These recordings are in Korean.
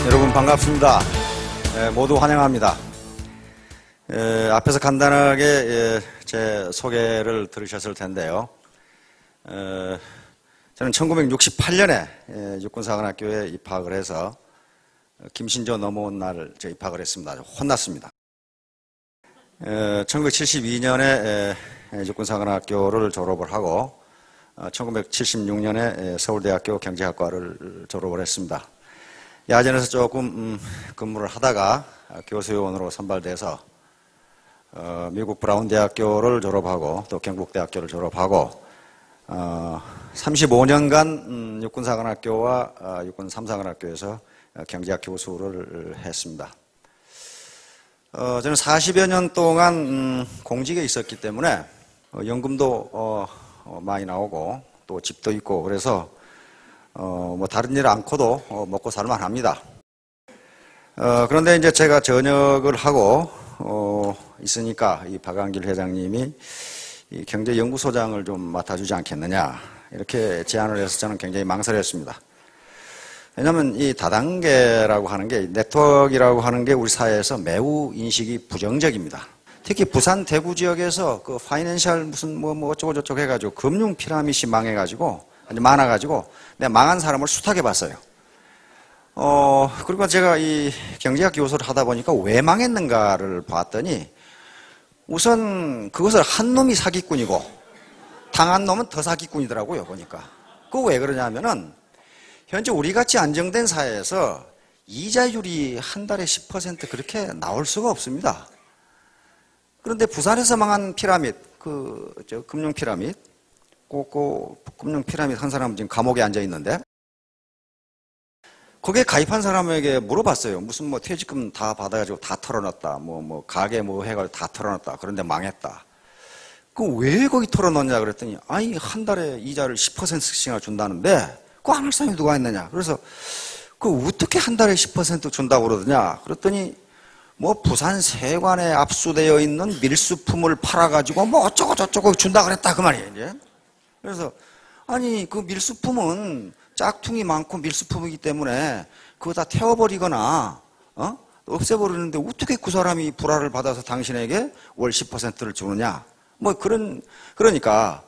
여러분 반갑습니다. 모두 환영합니다. 앞에서 간단하게 제 소개를 들으셨을 텐데요. 저는 1968년에 육군사관학교에 입학을 해서 김신조 넘어온 날 입학을 했습니다. 혼났습니다. 1972년에 육군사관학교를 졸업을 하고 1976년에 서울대학교 경제학과를 졸업을 했습니다. 야전에서 조금 근무를 하다가 교수요원으로 선발돼서 미국 브라운 대학교를 졸업하고 또 경북대학교를 졸업하고 35년간 육군사관학교와 육군 3사관학교에서 경제학 교수를 했습니다. 저는 40여 년 동안 공직에 있었기 때문에 연금도 많이 나오고 또 집도 있고 그래서 뭐 다른 일 않고도 먹고 살만 합니다. 그런데 이제 제가 전역을 하고 있으니까 이 박한길 회장님이 이 경제연구소장을 좀 맡아주지 않겠느냐 이렇게 제안을 해서 저는 굉장히 망설였습니다. 왜냐하면 이 다단계라고 하는 게 네트워크라고 하는 게 우리 사회에서 매우 인식이 부정적입니다. 특히 부산 대구 지역에서 그 파이낸셜 무슨 뭐 어쩌고 저쩌고 해가지고 금융 피라미드 망해가지고 많아가지고 내가 망한 사람을 수탁해 봤어요. 그리고 제가 이 경제학 교수를 하다 보니까 왜 망했는가를 봤더니 우선 그것을 한 놈이 사기꾼이고 당한 놈은 더 사기꾼이더라고요, 보니까. 그거 왜 그러냐면은 현재 우리같이 안정된 사회에서 이자율이 한 달에 10% 그렇게 나올 수가 없습니다. 그런데 부산에서 망한 피라미드, 금융 피라미드, 금융 피라미드 한 사람은 지금 감옥에 앉아 있는데, 거기에 가입한 사람에게 물어봤어요. 무슨 뭐 퇴직금 다 받아가지고 다 털어놨다. 가게 해가지고 다 털어놨다. 그런데 망했다. 왜 거기 털어놓냐 그랬더니, 아니, 한 달에 이자를 10%씩이나 준다는데, 그거 안 할 사람이 누가 있느냐. 그래서, 어떻게 한 달에 10% 준다고 그러더냐. 그랬더니, 부산 세관에 압수되어 있는 밀수품을 팔아가지고 어쩌고 저쩌고 준다 그랬다. 그 말이에요, 이제. 그래서, 아니, 그 밀수품은 짝퉁이 많고 밀수품이기 때문에 그거 다 태워버리거나, 없애버리는데 어떻게 그 사람이 불화를 받아서 당신에게 월 10%를 주느냐. 그러니까,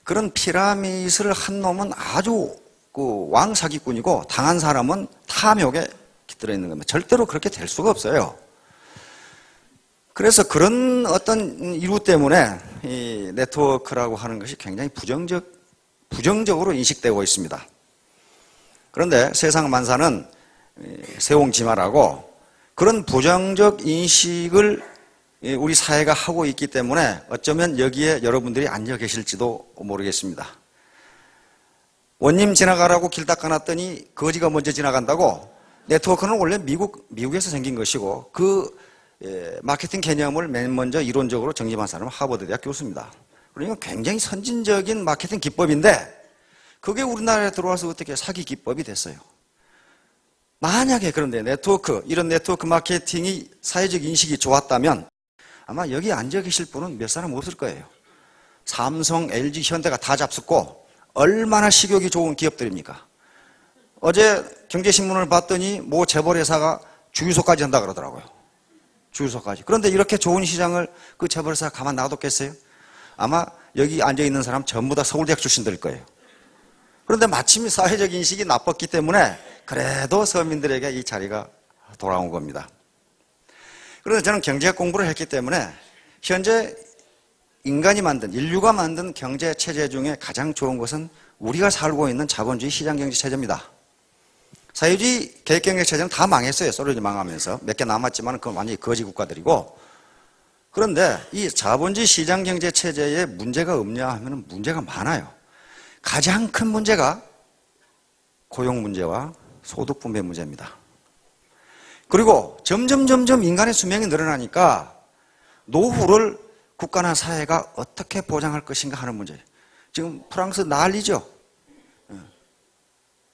그런 피라미드를 한 놈은 아주 왕 사기꾼이고 당한 사람은 탐욕에 깃들어 있는 겁니다. 절대로 그렇게 될 수가 없어요. 그래서 그런 어떤 이유 때문에 이 네트워크라고 하는 것이 굉장히 부정적으로 인식되고 있습니다. 그런데 세상 만사는 세옹지마라고 그런 부정적 인식을 우리 사회가 하고 있기 때문에 어쩌면 여기에 여러분들이 앉아 계실지도 모르겠습니다. 원님 지나가라고 길 닦아놨더니 거지가 먼저 지나간다고. 네트워크는 원래 미국에서 생긴 것이고 마케팅 개념을 맨 먼저 이론적으로 정립한 사람은 하버드 대학 교수입니다. 그러니까 굉장히 선진적인 마케팅 기법인데 그게 우리나라에 들어와서 어떻게 사기 기법이 됐어요. 만약에 그런데 이런 네트워크 마케팅이 사회적 인식이 좋았다면 아마 여기 앉아 계실 분은 몇 사람 없을 거예요. 삼성, LG, 현대가 다 잡숫고 얼마나 식욕이 좋은 기업들입니까? 어제 경제신문을 봤더니 재벌회사가 주유소까지 한다 그러더라고요. 주유소까지. 그런데 이렇게 좋은 시장을 그 재벌회사가 가만 놔뒀겠어요? 아마 여기 앉아있는 사람 전부 다 서울대학 출신들일 거예요. 그런데 마침 사회적 인식이 나빴기 때문에 그래도 서민들에게 이 자리가 돌아온 겁니다. 그런데 저는 경제학 공부를 했기 때문에 현재 인류가 만든 경제 체제 중에 가장 좋은 것은 우리가 살고 있는 자본주의 시장 경제 체제입니다. 사회주의 계획경제 체제는 다 망했어요. 소련이 망하면서. 몇 개 남았지만 그건 완전히 거지 국가들이고. 그런데 이 자본주의 시장 경제 체제에 문제가 없냐 하면 문제가 많아요. 가장 큰 문제가 고용 문제와 소득 분배 문제입니다. 그리고 점점 인간의 수명이 늘어나니까 노후를 국가나 사회가 어떻게 보장할 것인가 하는 문제. 지금 프랑스 난리죠.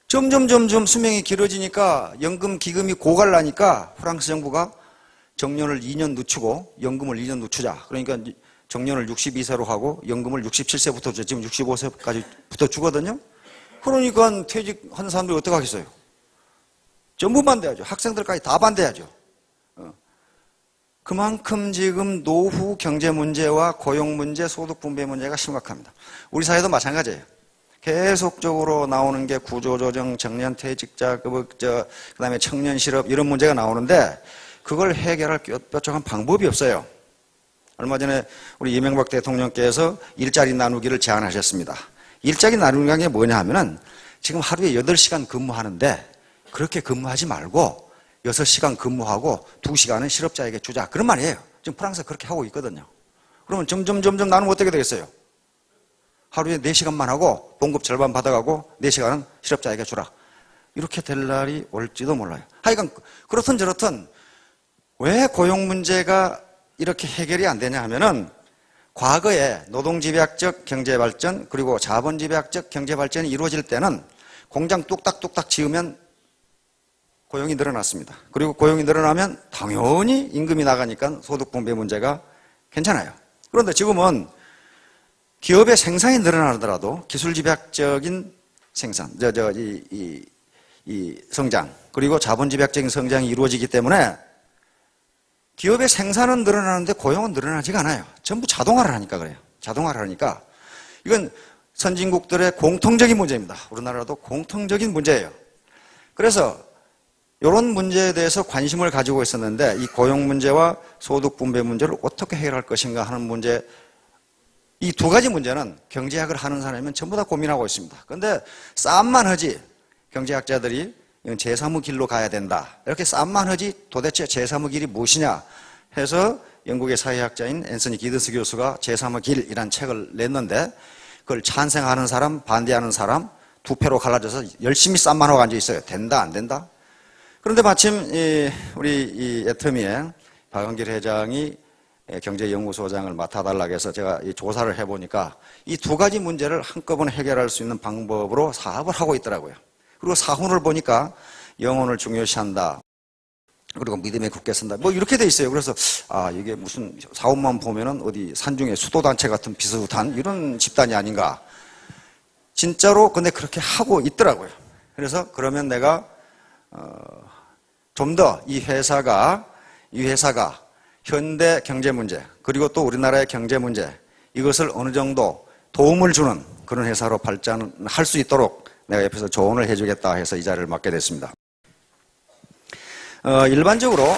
점점 수명이 길어지니까 연금 기금이 고갈나니까 프랑스 정부가 정년을 2년 늦추고 연금을 2년 늦추자. 그러니까 정년을 62세로 하고 연금을 67세부터 줘. 지금 65세까지부터 주거든요. 그러니까 퇴직한 사람들이 어떻게 하겠어요? 전부 반대하죠. 학생들까지 다 반대하죠. 그만큼 지금 노후 경제 문제와 고용 문제, 소득 분배 문제가 심각합니다. 우리 사회도 마찬가지예요. 계속적으로 나오는 게 구조조정, 청년퇴직자, 그다음에 청년 실업 이런 문제가 나오는데 그걸 해결할 뾰족한 방법이 없어요. 얼마 전에 우리 이명박 대통령께서 일자리 나누기를 제안하셨습니다. 일자리 나누기가 게 뭐냐 하면은 지금 하루에 8시간 근무하는데 그렇게 근무하지 말고 6시간 근무하고 2시간은 실업자에게 주자. 그런 말이에요. 지금 프랑스가 그렇게 하고 있거든요. 그러면 점점 나누면 어떻게 되겠어요? 하루에 4시간만 하고 봉급 절반 받아가고 4시간은 실업자에게 주라. 이렇게 될 날이 올지도 몰라요. 하여간 그렇든 저렇든 왜 고용 문제가 이렇게 해결이 안 되냐 하면은 과거에 노동집약적 경제발전 그리고 자본집약적 경제발전이 이루어질 때는 공장 뚝딱뚝딱 지으면 고용이 늘어났습니다. 그리고 고용이 늘어나면 당연히 임금이 나가니까 소득분배 문제가 괜찮아요. 그런데 지금은 기업의 생산이 늘어나더라도 기술집약적인 생산, 이 성장, 그리고 자본집약적인 성장이 이루어지기 때문에 기업의 생산은 늘어나는데 고용은 늘어나지가 않아요. 전부 자동화를 하니까 그래요. 자동화를 하니까. 이건 선진국들의 공통적인 문제입니다. 우리나라도 공통적인 문제예요. 그래서 이런 문제에 대해서 관심을 가지고 있었는데 이 고용 문제와 소득 분배 문제를 어떻게 해결할 것인가 하는 문제, 이 두 가지 문제는 경제학을 하는 사람이면 전부 다 고민하고 있습니다. 그런데 싸움만 하지 경제학자들이 이건 제3의 길로 가야 된다. 이렇게 싸움만 하지 도대체 제3의 길이 무엇이냐 해서 영국의 사회학자인 앤서니 기든스 교수가 제3의 길이라는 책을 냈는데 그걸 찬성하는 사람, 반대하는 사람 두 패로 갈라져서 열심히 싸움만 하고 앉아 있어요. 된다, 안 된다? 그런데 마침 우리 이 애터미의 박원길 회장이 경제연구소장을 맡아달라고 해서 제가 이 조사를 해보니까 이 두 가지 문제를 한꺼번에 해결할 수 있는 방법으로 사업을 하고 있더라고요. 그리고 사훈을 보니까 영혼을 중요시한다. 그리고 믿음에 굳게 쓴다. 뭐 이렇게 돼 있어요. 그래서 이게 무슨 사업만 보면은 어디 산중에 수도단체 같은 비슷한 이런 집단이 아닌가. 진짜로 근데 그렇게 하고 있더라고요. 그래서 그러면 내가 좀 더 이 회사가 현대 경제 문제 그리고 또 우리나라의 경제 문제 이것을 어느 정도 도움을 주는 그런 회사로 발전할 수 있도록 내가 옆에서 조언을 해주겠다 해서 이 자리를 맡게 됐습니다. 일반적으로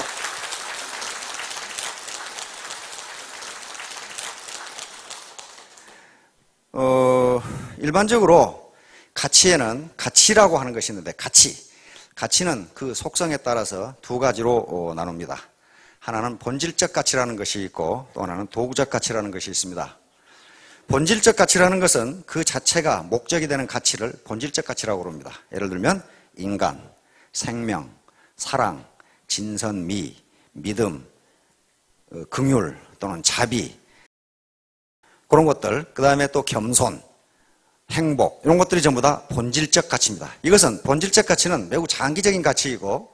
가치에는 가치라고 하는 것이 있는데 가치는 그 속성에 따라서 두 가지로 나눕니다. 하나는 본질적 가치라는 것이 있고 또 하나는 도구적 가치라는 것이 있습니다. 본질적 가치라는 것은 그 자체가 목적이 되는 가치를 본질적 가치라고 부릅니다. 예를 들면 인간, 생명, 사랑, 진선미, 믿음, 긍휼 또는 자비 그런 것들, 그 다음에 또 겸손, 행복 이런 것들이 전부 다 본질적 가치입니다. 이것은 본질적 가치는 매우 장기적인 가치이고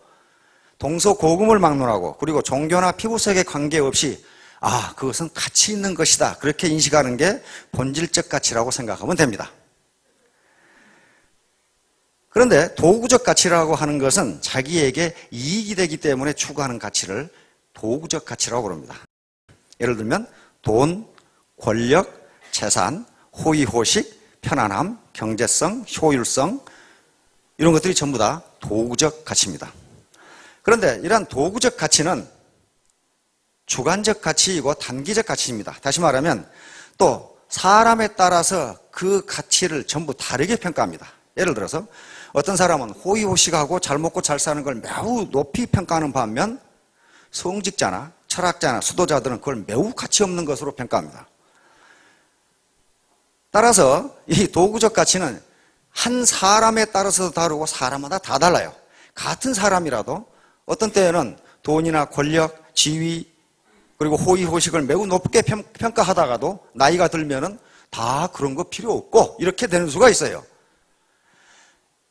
동서고금을 막론하고 그리고 종교나 피부색에 관계없이 그것은 가치 있는 것이다 그렇게 인식하는 게 본질적 가치라고 생각하면 됩니다. 그런데 도구적 가치라고 하는 것은 자기에게 이익이 되기 때문에 추구하는 가치를 도구적 가치라고 부릅니다. 예를 들면 돈, 권력, 재산, 호의호식, 편안함, 경제성, 효율성 이런 것들이 전부 다 도구적 가치입니다. 그런데 이러한 도구적 가치는 주관적 가치이고 단기적 가치입니다. 다시 말하면 또 사람에 따라서 그 가치를 전부 다르게 평가합니다. 예를 들어서 어떤 사람은 호의호식하고 잘 먹고 잘 사는 걸 매우 높이 평가하는 반면 성직자나 철학자나 수도자들은 그걸 매우 가치 없는 것으로 평가합니다. 따라서 이 도구적 가치는 한 사람에 따라서 다르고 사람마다 다 달라요. 같은 사람이라도 어떤 때에는 돈이나 권력, 지위 그리고 호의호식을 매우 높게 평가하다가도 나이가 들면은 다 그런 거 필요 없고 이렇게 되는 수가 있어요.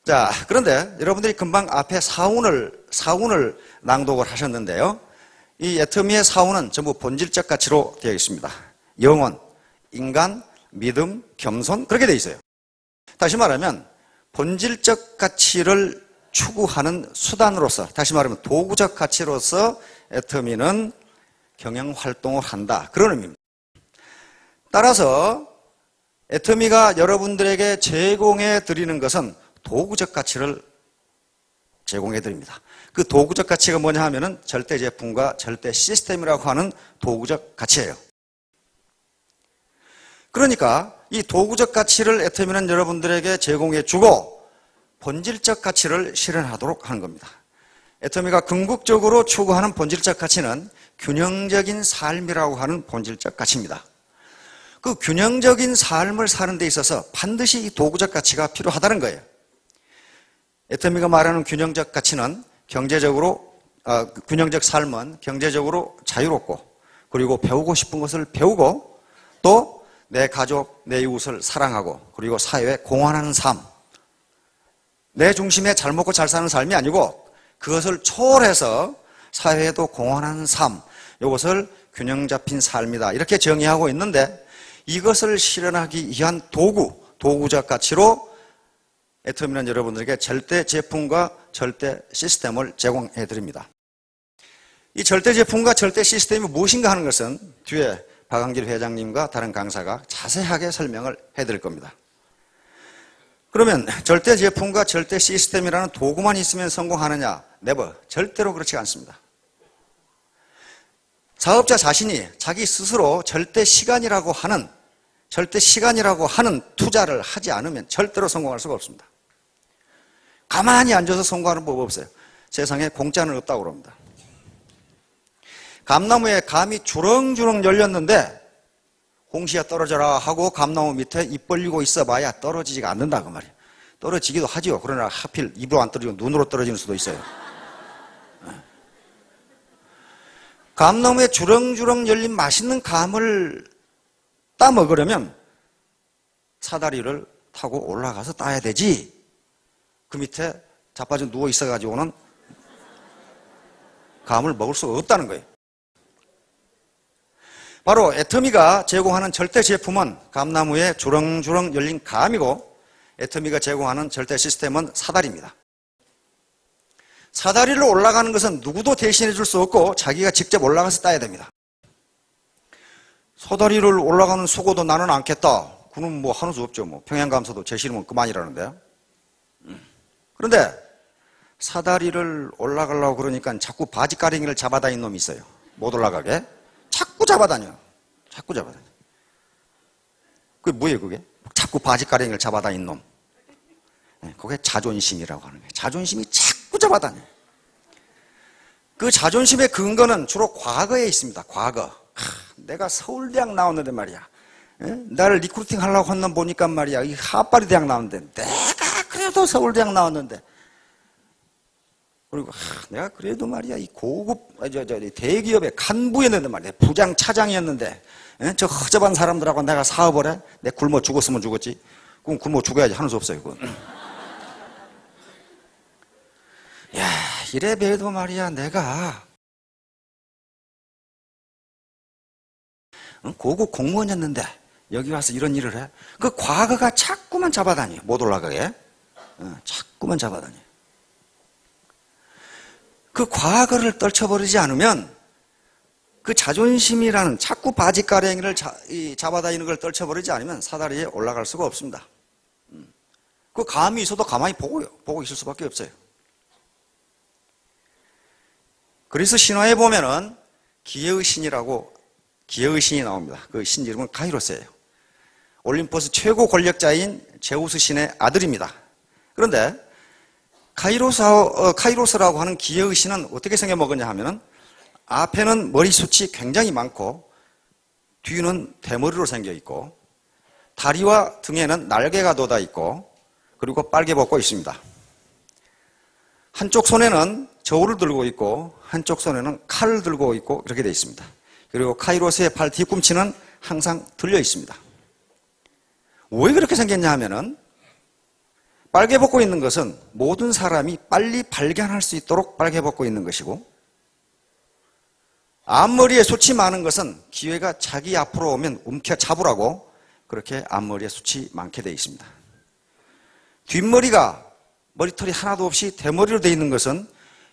자, 그런데 여러분들이 금방 앞에 사훈을 낭독을 하셨는데요. 이 애터미의 사훈은 전부 본질적 가치로 되어 있습니다. 영혼, 인간, 믿음, 겸손 그렇게 되어 있어요. 다시 말하면 본질적 가치를 추구하는 수단으로서, 다시 말하면 도구적 가치로서 애터미는 경영활동을 한다. 그런 의미입니다. 따라서 애터미가 여러분들에게 제공해 드리는 것은 도구적 가치를 제공해 드립니다. 그 도구적 가치가 뭐냐 하면은 절대 제품과 절대 시스템이라고 하는 도구적 가치예요. 그러니까 이 도구적 가치를 애터미는 여러분들에게 제공해 주고 본질적 가치를 실현하도록 하는 겁니다. 애터미가 궁극적으로 추구하는 본질적 가치는 균형적인 삶이라고 하는 본질적 가치입니다. 그 균형적인 삶을 사는 데 있어서 반드시 이 도구적 가치가 필요하다는 거예요. 애터미가 말하는 균형적 가치는 균형적 삶은 경제적으로 자유롭고, 그리고 배우고 싶은 것을 배우고, 또 내 가족, 내 이웃을 사랑하고, 그리고 사회에 공헌하는 삶. 내 중심에 잘 먹고 잘 사는 삶이 아니고 그것을 초월해서 사회에도 공헌하는 삶. 이것을 균형 잡힌 삶이다. 이렇게 정의하고 있는데, 이것을 실현하기 위한 도구적 가치로 애터미는 여러분들에게 절대 제품과 절대 시스템을 제공해 드립니다. 이 절대 제품과 절대 시스템이 무엇인가 하는 것은 뒤에 박한길 회장님과 다른 강사가 자세하게 설명을 해드릴 겁니다. 그러면 절대 제품과 절대 시스템이라는 도구만 있으면 성공하느냐? 네버. 절대로 그렇지 않습니다. 사업자 자신이 자기 스스로 절대 시간이라고 하는 투자를 하지 않으면 절대로 성공할 수가 없습니다. 가만히 앉아서 성공하는 법 없어요. 세상에 공짜는 없다고 그럽니다. 감나무에 감이 주렁주렁 열렸는데 홍시야 떨어져라 하고 감나무 밑에 입 벌리고 있어봐야 떨어지지가 않는다 그 말이에요. 떨어지기도 하지요. 그러나 하필 입으로 안 떨어지고 눈으로 떨어지는 수도 있어요. 감나무에 주렁주렁 열린 맛있는 감을 따 먹으려면 사다리를 타고 올라가서 따야 되지. 그 밑에 자빠져 누워 있어가지고는 감을 먹을 수가 없다는 거예요. 바로 애터미가 제공하는 절대 제품은 감나무에 주렁주렁 열린 감이고, 애터미가 제공하는 절대 시스템은 사다리입니다. 사다리를 올라가는 것은 누구도 대신해 줄 수 없고 자기가 직접 올라가서 따야 됩니다. 사다리를 올라가는 수고도 나는 않겠다. 그는 뭐 하는 수 없죠. 뭐 평양감사도 제 싫으면 그만이라는데. 그런데 사다리를 올라가려고 그러니까 자꾸 바지가랭이를 잡아다니는 놈이 있어요. 못 올라가게. 자꾸 잡아다녀. 그게 뭐예요, 그게? 자꾸 바지가랭이를 잡아다니는 놈. 그게 자존심이라고 하는 거예요. 자존심이 자꾸 잡아다녀. 그 자존심의 근거는 주로 과거에 있습니다. 과거. 내가 서울대학 나왔는데 말이야. 나를 리크루팅 하려고 한 놈 보니까 말이야. 이 하파리 대학 나왔는데 내가 그래도 서울대학 나왔는데. 그리고 내가 그래도 말이야. 이 고급 대기업의 간부였는데 말이야. 부장 차장이었는데 저 허접한 사람들하고 내가 사업을 해? 내가 굶어 죽었으면 죽었지. 그럼 굶어 죽어야지. 하는 수 없어요. 그건. 야, 이래 봬도 말이야. 내가 고급 공무원이었는데 여기 와서 이런 일을 해? 그 과거가 자꾸만 잡아다녀. 못 올라가게. 자꾸만 잡아다녀. 그 과거를 떨쳐버리지 않으면, 그 자존심이라는 자꾸 바지가랭이를 잡아다니는 걸 떨쳐버리지 않으면 사다리에 올라갈 수가 없습니다. 그 감이 있어도 가만히 보고 있을 수밖에 없어요. 그래서 신화에 보면은 기회의 신이 나옵니다. 그 신 이름은 카이로스예요. 올림포스 최고 권력자인 제우스 신의 아들입니다. 그런데 카이로스라고 하는 기회의 신은 어떻게 생겨먹었냐 하면은, 앞에는 머리숱이 굉장히 많고 뒤는 대머리로 생겨 있고 다리와 등에는 날개가 돋아 있고 그리고 빨개 벗고 있습니다. 한쪽 손에는 저울을 들고 있고 한쪽 손에는 칼을 들고 있고 이렇게 되어 있습니다. 그리고 카이로스의 발 뒤꿈치는 항상 들려 있습니다. 왜 그렇게 생겼냐 하면은, 빨개 벗고 있는 것은 모든 사람이 빨리 발견할 수 있도록 빨개 벗고 있는 것이고, 앞머리에 숱이 많은 것은 기회가 자기 앞으로 오면 움켜잡으라고 그렇게 앞머리에 숱이 많게 되어 있습니다. 뒷머리가 머리털이 하나도 없이 대머리로 되어 있는 것은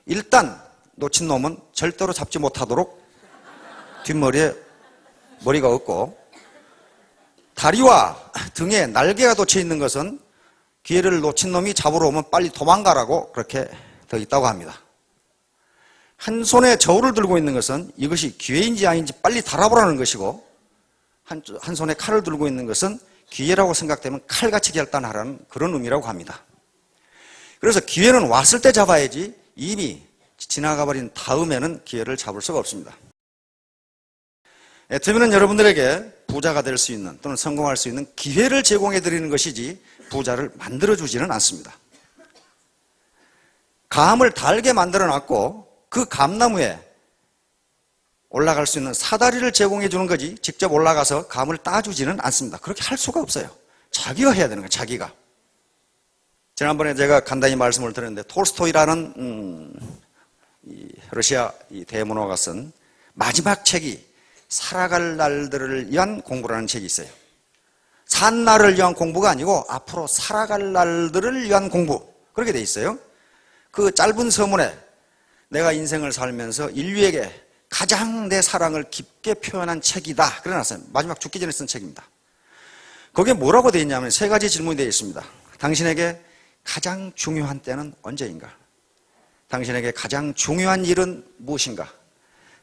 일단 놓친 놈은 절대로 잡지 못하도록 뒷머리에 머리가 없고, 다리와 등에 날개가 돋쳐 있는 것은 기회를 놓친 놈이 잡으러 오면 빨리 도망가라고 그렇게 되어 있다고 합니다. 한 손에 저울을 들고 있는 것은 이것이 기회인지 아닌지 빨리 달아보라는 것이고, 한 손에 칼을 들고 있는 것은 기회라고 생각되면 칼같이 결단하라는 그런 의미라고 합니다. 그래서 기회는 왔을 때 잡아야지 이미 지나가버린 다음에는 기회를 잡을 수가 없습니다. 애터미는 여러분들에게 부자가 될 수 있는 또는 성공할 수 있는 기회를 제공해 드리는 것이지 부자를 만들어 주지는 않습니다. 감을 달게 만들어 놨고 그 감나무에 올라갈 수 있는 사다리를 제공해 주는 거지 직접 올라가서 감을 따주지는 않습니다. 그렇게 할 수가 없어요. 자기가 해야 되는 거예요. 자기가. 지난번에 제가 간단히 말씀을 드렸는데 톨스토이라는 러시아 대문호가 쓴 마지막 책이 살아갈 날들을 위한 공부라는 책이 있어요. 산 날을 위한 공부가 아니고 앞으로 살아갈 날들을 위한 공부, 그렇게 돼 있어요. 그 짧은 서문에 내가 인생을 살면서 인류에게 가장 내 사랑을 깊게 표현한 책이다 그래놨어요. 마지막 죽기 전에 쓴 책입니다. 거기에 뭐라고 되어 있냐면 세 가지 질문이 되어 있습니다. 당신에게 가장 중요한 때는 언제인가? 당신에게 가장 중요한 일은 무엇인가?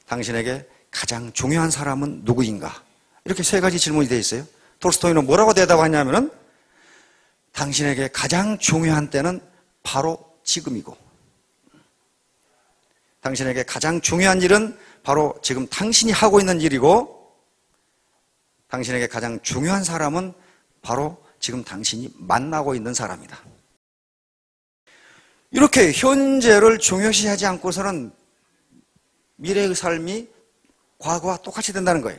당신에게 가장 중요한 사람은 누구인가? 이렇게 세 가지 질문이 되어 있어요. 톨스토이는 뭐라고 대답하냐면은 당신에게 가장 중요한 때는 바로 지금이고, 당신에게 가장 중요한 일은 바로 지금 당신이 하고 있는 일이고, 당신에게 가장 중요한 사람은 바로 지금 당신이 만나고 있는 사람이다. 이렇게 현재를 중요시하지 않고서는 미래의 삶이 과거와 똑같이 된다는 거예요.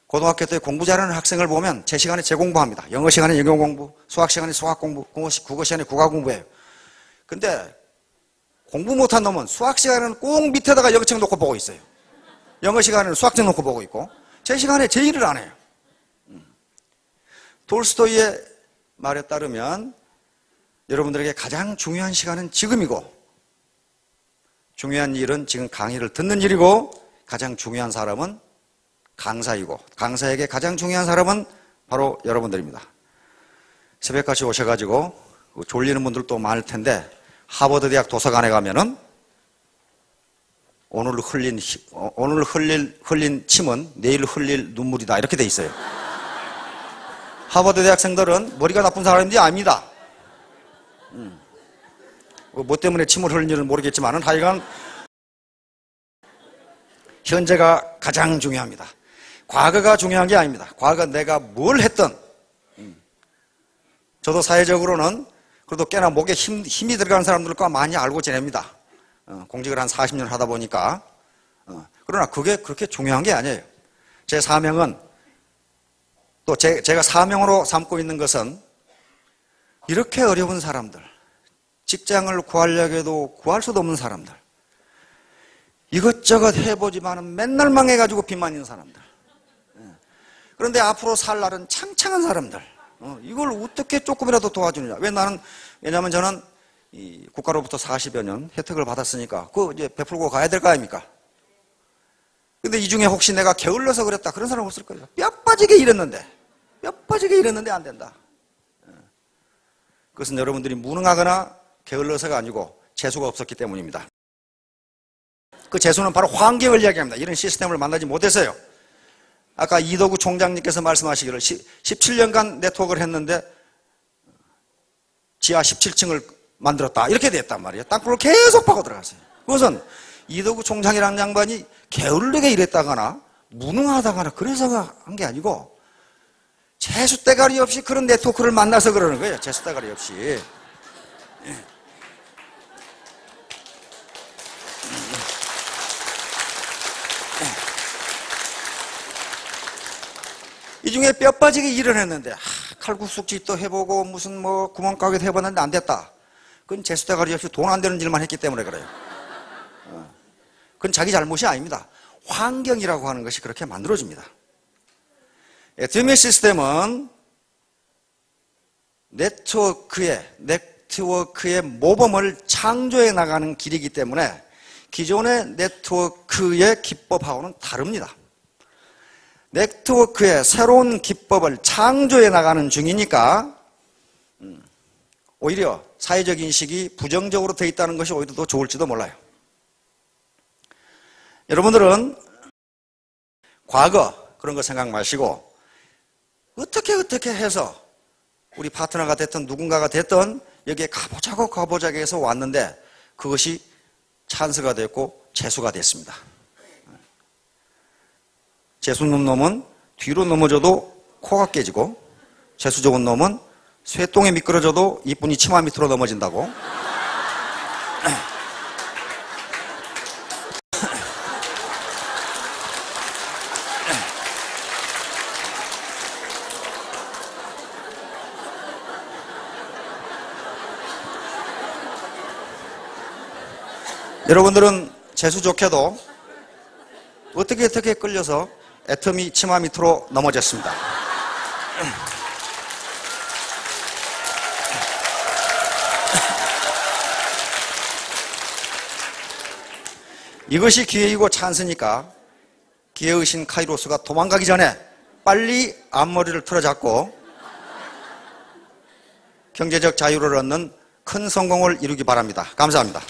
고등학교 때 공부 잘하는 학생을 보면 제 시간에 제 공부합니다. 영어 시간에 영어 공부, 수학 시간에 수학 공부, 국어 시간에 국어 공부해요. 근데 공부 못한 놈은 수학 시간에는 꼭 밑에다가 영어책 놓고 보고 있어요. 영어 시간에는 수학책 놓고 보고 있고, 제 시간에 제 일을 안 해요. 톨스토이의 말에 따르면 여러분들에게 가장 중요한 시간은 지금이고, 중요한 일은 지금 강의를 듣는 일이고, 가장 중요한 사람은 강사이고, 강사에게 가장 중요한 사람은 바로 여러분들입니다. 새벽같이 오셔가지고 졸리는 분들도 많을 텐데 하버드 대학 도서관에 가면은 오늘 흘린 침은 내일 흘릴 눈물이다 이렇게 돼 있어요. 하버드 대학생들은 머리가 나쁜 사람인지 압니다. 뭐 때문에 침을 흘리는지는 모르겠지만 하여간 현재가 가장 중요합니다. 과거가 중요한 게 아닙니다. 과거 내가 뭘 했든, 저도 사회적으로는 그래도 꽤나 목에 힘이 들어가는 사람들과 많이 알고 지냅니다. 공직을 한 40년 하다 보니까. 그러나 그게 그렇게 중요한 게 아니에요. 제 사명은, 또 제가 사명으로 삼고 있는 것은 이렇게 어려운 사람들, 직장을 구하려고 해도 구할 수도 없는 사람들, 이것저것 해보지만 맨날 망해가지고 빚만 있는 사람들, 그런데 앞으로 살 날은 창창한 사람들, 이걸 어떻게 조금이라도 도와주느냐. 왜냐하면 저는 이 국가로부터 40여 년 혜택을 받았으니까 그거 이제 베풀고 가야 될 거 아닙니까? 근데 이 중에 혹시 내가 게을러서 그랬다 그런 사람 없을 거예요. 뼈 빠지게 일했는데 안 된다. 그것은 여러분들이 무능하거나 게을러서가 아니고 재수가 없었기 때문입니다. 그 재수는 바로 환경을 이야기합니다. 이런 시스템을 만나지 못해서요. 아까 이덕우 총장님께서 말씀하시기를 17년간 네트워크를 했는데 지하 17층을 만들었다 이렇게 됐단 말이에요. 땅굴을 계속 파고 들어갔어요. 그것은 이덕우 총장이라는 양반이 게을르게 일했다거나 무능하다거나 그래서 한 게 아니고 재수대가리 없이 그런 네트워크를 만나서 그러는 거예요. 재수대가리 없이. 이 중에 뼈 빠지게 일을 했는데 칼국수집도 해보고 무슨 뭐 구멍가게도 해봤는데 안 됐다. 그건 재수대가리 없이 돈 안 되는 일만 했기 때문에 그래요. 그건 자기 잘못이 아닙니다. 환경이라고 하는 것이 그렇게 만들어집니다. 애터미 시스템은 네트워크의 네트워크의 모범을 창조해 나가는 길이기 때문에 기존의 네트워크의 기법하고는 다릅니다. 네트워크의 새로운 기법을 창조해 나가는 중이니까 오히려 사회적 인식이 부정적으로 되어 있다는 것이 오히려 더 좋을지도 몰라요. 여러분들은 과거 그런 거 생각 마시고 어떻게 해서 우리 파트너가 됐든 누군가가 됐든 여기에 가보자고 해서 왔는데 그것이 찬스가 됐고 재수가 됐습니다. 재수 없는 놈은 뒤로 넘어져도 코가 깨지고 재수 좋은 놈은 쇠똥에 미끄러져도 이쁜이 치마 밑으로 넘어진다고. 여러분들은 재수 좋게도 어떻게 끌려서 애터미 치마 밑으로 넘어졌습니다. 이것이 기회이고 찬스니까 기회의 신 카이로스가 도망가기 전에 빨리 앞머리를 틀어잡고 경제적 자유를 얻는 큰 성공을 이루기 바랍니다. 감사합니다.